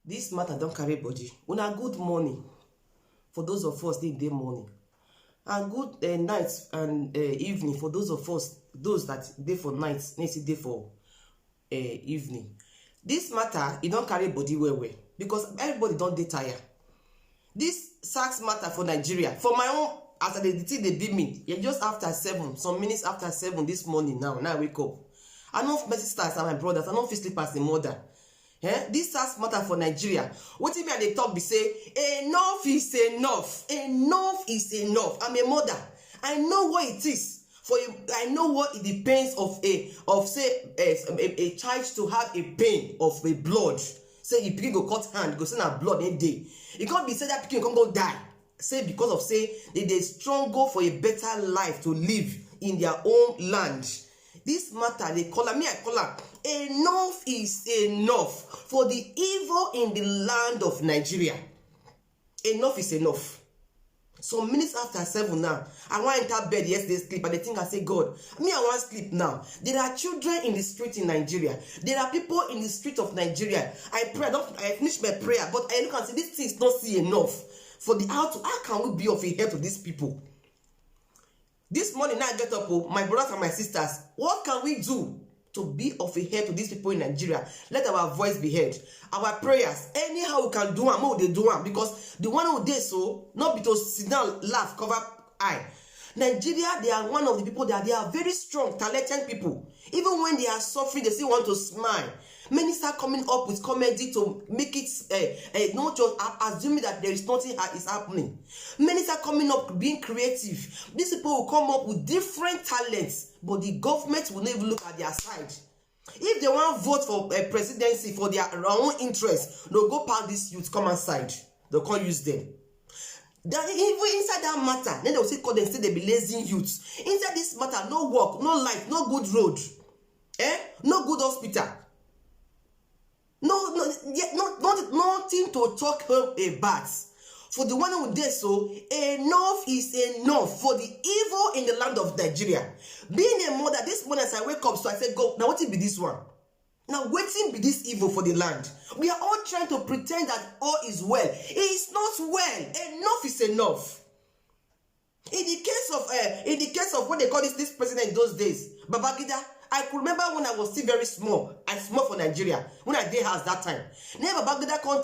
This matter don't carry body. Una good morning for those of us dey morning, and good night and evening for those of us, those that dey for night, next day for evening. This matter e don carry body well because everybody don dey tired. This SARS matter for Nigeria, for my own, as the thing dey beat me, just after 7, some minutes after 7 this morning. Now I wake up, I no message stars and my brothers, I no fit sleep as a mother. This SARS matter for Nigeria, wetin me and dey talk be say enough is enough. Enough is enough. I'm a mother, I know what it is for you. I know what it depends of a child to have a pain of a blood. Say you pikin go cut hand, go say na blood in day. E can't be say that pikin come go die. Say because of say they struggle for a better life to live in their own land. This matter they call me, I call her enough is enough for the evil in the land of Nigeria. Enough is enough. Some minutes after 7 now, I want to enter bed yesterday sleep, and I think I say, God, me I want sleep now. There are children in the street in Nigeria. There are people in the street of Nigeria. I pray, I finish my prayer, but I look and say this thing is not see enough for the how can we be of a help to these people? This morning now I get up, my brothers and my sisters, what can we do to be of a help to these people in Nigeria? Let our voice be heard. Our prayers, anyhow we can do them, they do them, because the one who did so, not be to sit down, laugh, cover eye. Nigeria, they are one of the people that they are very strong, talented people. Even when they are suffering, they still want to smile. Many start coming up with comedy to make it not just assuming that there is nothing is happening. Many start coming up being creative. These people will come up with different talents, but the government will not even look at their side. If they want to vote for a presidency for their own interest, they'll go past this youth common side. They'll can't use them. Then even inside that matter, then they'll say call them, say they be lazy youths. Inside this matter, no work, no life, no good road, no good hospital. Nothing to talk about. For the one who did so, enough is enough for the evil in the land of Nigeria. Being a mother, this morning as I wake up, so I said, God, now what be this one? Now waiting be this evil for the land. We are all trying to pretend that all is well. It is not well. Enough is enough. In the case of what they call this president in those days, Babangida, I could remember when I was still very small, and small for Nigeria, when I did house that time. Now Babangida come.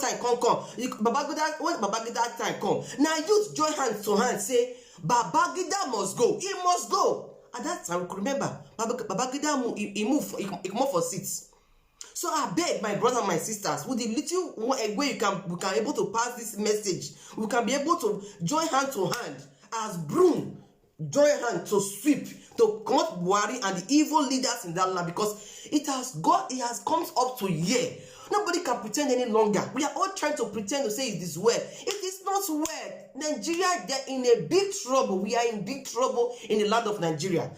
When Babangida time come, now youth join hand to hand, say, Babangida must go. He must go. At that time, I could remember, Babangida, he moved for seats. So I beg my brothers and my sisters, with the little way we can able to pass this message, we can be able to join hand to hand as broom, join hand to sweep, to come up Buhari and the evil leaders in that land, because it has come up to here. Nobody can pretend any longer. We are all trying to pretend to say it is well. It is not well. Nigeria, they are in a big trouble. We are in big trouble in the land of Nigeria.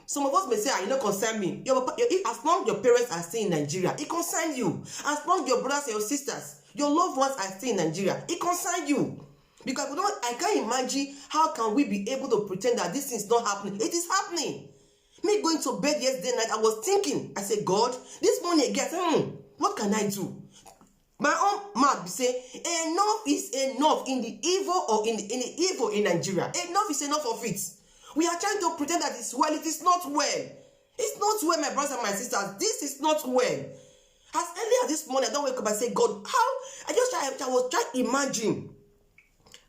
Some of us may say, it don't concern me. As long as your parents are still in Nigeria, it concerns you. As long as your brothers and your sisters, your loved ones are still in Nigeria, it concerns you. Because I can't imagine how can we be able to pretend that this thing is not happening. It is happening. Me going to bed yesterday night, I was thinking, I said, God, this morning again, what can I do? My own mouth be say, enough is enough in the evil or in the evil in Nigeria. Enough is enough of it. We are trying to pretend that it's well. It is not well. It's not well, my brothers and my sisters. This is not well. As earlier this morning, I don't wake up and say, God, how? I was trying to imagine.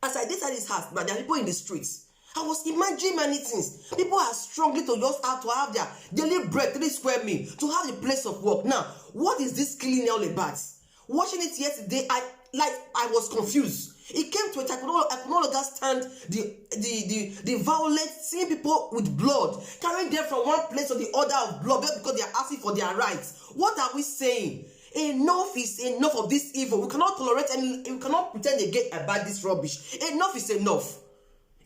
As I did at this house, but there are people in the streets. I was imagining many things. People are struggling to just have to have their daily bread, 3 square meals, to have the place of work. Now, what is this killing all about? Watching it yesterday, I was confused. It came to a time I could no longer stand the violence, seeing people with blood, carrying them from one place to the other of blood because they are asking for their rights. What are we saying? Enough is enough of this evil. We cannot tolerate we cannot pretend again about this rubbish. Enough is enough.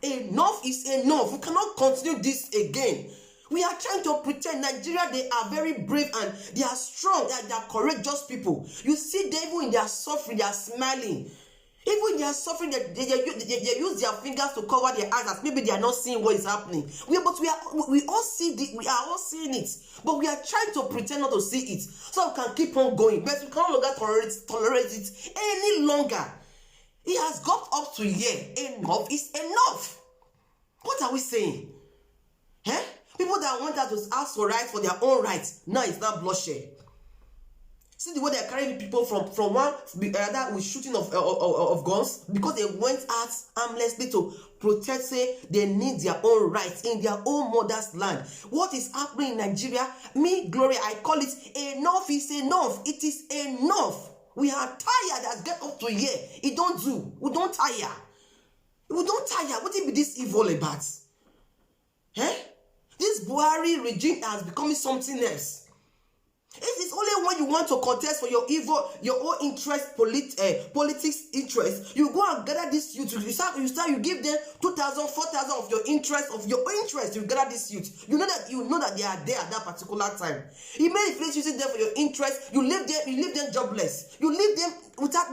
Enough is enough. We cannot continue this again. We are trying to pretend. Nigeria, they are very brave and they are strong. They are courageous people. You see them even in their suffering, they are smiling. Even they are suffering, they use their fingers to cover their eyes as maybe they are not seeing what is happening. We all see we are all seeing it, but we are trying to pretend not to see it so we can keep on going. But we can no longer tolerate it any longer. It has got up to here. Enough is enough. What are we saying? Eh? People that want us to ask for rights for their own rights, now it's not bloodshed. See the way they are carrying people from one another with shooting of guns because they went out harmlessly to protest, say they need their own rights in their own mother's land. What is happening in Nigeria? Me, Gloria, I call it enough is enough. It is enough. We are tired as get up to here. It don't do. We don't tire. We don't tire. What it be this evil about? Eh? This Buhari regime has become something else. It is only when you want to contest for your own interest, politics interest, you go and gather this youth. You give them 2,000, 4,000 of your interest. You gather this youth. You know that they are there at that particular time. You made a place using them for your interest. You leave them jobless. You leave them without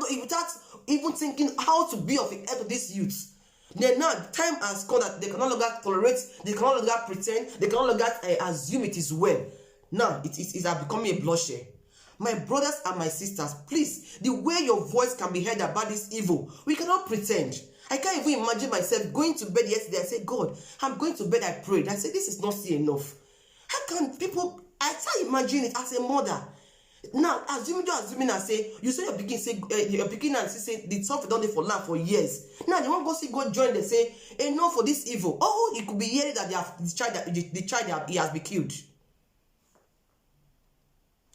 even thinking how to be of help to these youths. Then now time has come that they can no longer tolerate, they can no longer pretend, they can no longer assume it is well. Now it has become a bloodshed. My brothers and my sisters, please, the way your voice can be heard about this evil, we cannot pretend. I can't even imagine myself going to bed yesterday. I said, God, I'm going to bed. I prayed. I said, this is not enough. How can people? I can't imagine it as a mother. Now, assuming and say, you say your pikin and say the stuff done there for land for years. Now they won't go join. They say, enough for this evil. Oh, it could be hearing that the child he has been killed.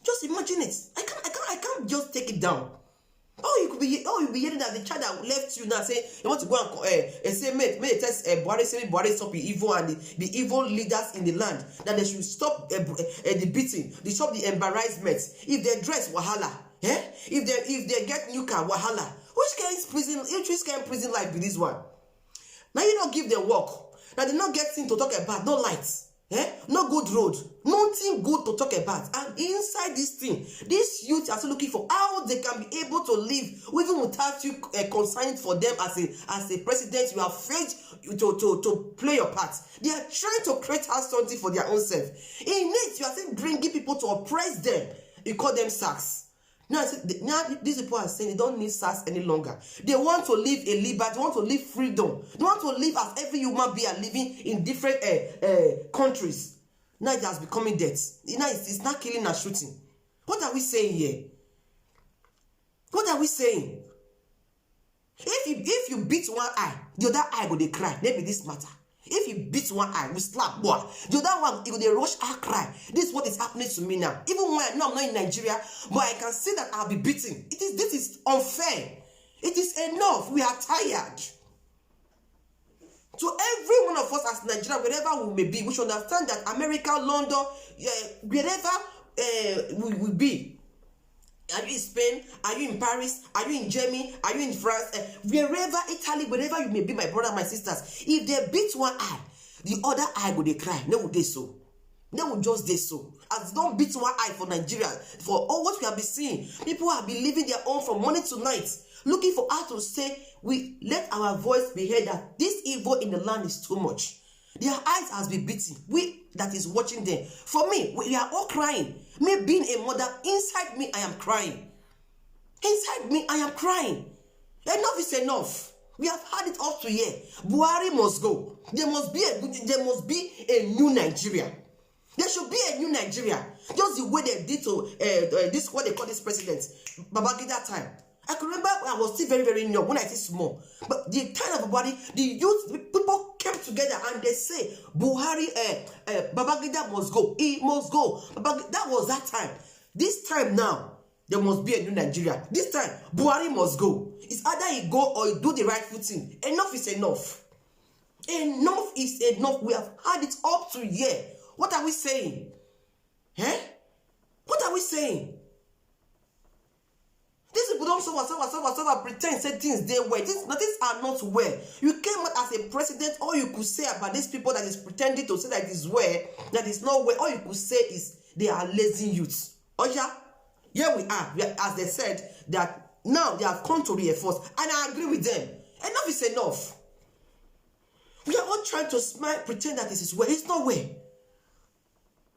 Just imagine it. I can't just take it down. You'll be hearing that the child that left you now say you want to go and say, may test Buhari stop the evil and the evil leaders in the land, that they should stop the beating, they stop the embarrassment. If they dress wahala, if they get new car wahala, which kind of prison life be this one? Now you don't give them work. Now they not get thing to talk about, no lights. No good road, nothing good to talk about. And inside this thing, these youth are still looking for how they can be able to live even without you consigning for them as a president. You are afraid to play your part. They are trying to create something for their own self. In it, you are still bringing people to oppress them. You call them SARS. Now these people are saying they don't need SARS any longer. They want to live a liberty, they want to live freedom. They want to live as every human being are living in different countries. Now it has becoming death. Now it's not killing and shooting. What are we saying here? What are we saying? If you beat one eye, the other eye go dey cry. Maybe this matter. If you beat one eye, we slap boy. The other one, it will rush and cry. This is what is happening to me now. Even when I'm not in Nigeria, but I can see that I'll be beaten. This is unfair. It is enough. We are tired. To every one of us as Nigeria, wherever we may be, we should understand that America, London, wherever we will be. Are you in Spain? Are you in Paris? Are you in Germany? Are you in France? Wherever, Italy, wherever you may be, my brother, my sisters, if they beat one eye, the other eye will they cry. They will they so. They will just they so. As don't beat one eye for Nigeria, for all what we have been seeing, people have been living their own from morning to night, looking for us to say, we let our voice be heard that this evil in the land is too much. Their eyes has been beaten. We that is watching them. For me, we are all crying. Me being a mother, inside me, I am crying. Inside me, I am crying. Enough is enough. We have had it up to here. Buhari must go. There must be a new Nigeria. There should be a new Nigeria. Just the way they did to this, what they call this president, Babangida time. I can remember I was still very, very young when I was small. But the time of everybody, the youth, the people came together and they say, Buhari, Babangida must go. He must go. That was that time. This time now, there must be a new Nigeria. This time, Buhari must go. It's either he go or he do the right thing. Enough is enough. Enough is enough. We have had it up to here. What are we saying? What are we saying? These people don't suffer, pretend say things they were. Things are not well. You came out as a president, all you could say about these people that is pretending to say that it is well, that is not well, all you could say is they are lazy youths. Oh yeah? Here we are. As they said, that now they have come to reinforce, and I agree with them. Enough is enough. We are all trying to smile, pretend that this is well. It's not well.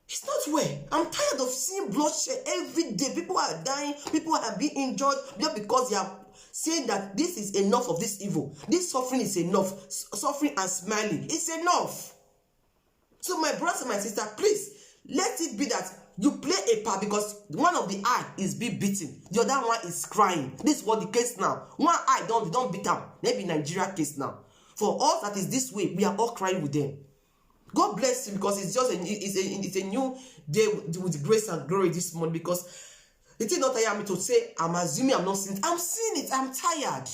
It's not well. I'm tired of seeing bloodshed every day. People are dying. People are being injured just because they are saying that this is enough of this evil. This suffering is enough. Suffering and smiling. It's enough. So my brothers and my sisters, please, let it be that you play a part because one of the eye is being beaten. The other one is crying. This is what the case now. One eye, don't beat them. Maybe Nigeria case now. For us that is this way, we are all crying with them. God bless you, because it's just it's a new day with grace and glory this morning, because it is not tired me to say I'm assuming I'm not seeing it. I'm seeing it. I'm tired.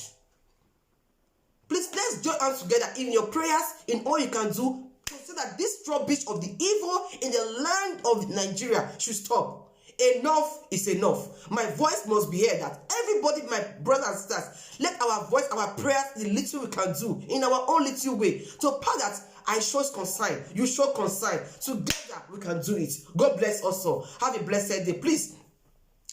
Please, let's join hands together in your prayers, in all you can do, to say that this rubbish of the evil in the land of Nigeria should stop. Enough is enough. My voice must be heard. That everybody, my brothers and sisters, let our voice, our prayers, the little we can do in our own little way, to part that I show concern, you show concern. Together we can do it. God bless us all. Have a blessed day. Please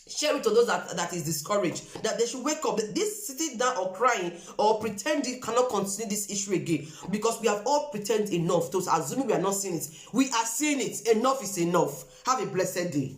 share it to those that is discouraged, that they should wake up. This sitting down or crying or pretending cannot continue this issue again, because we have all pretended enough to assuming we are not seeing it. We are seeing it. Enough is enough. Have a blessed day.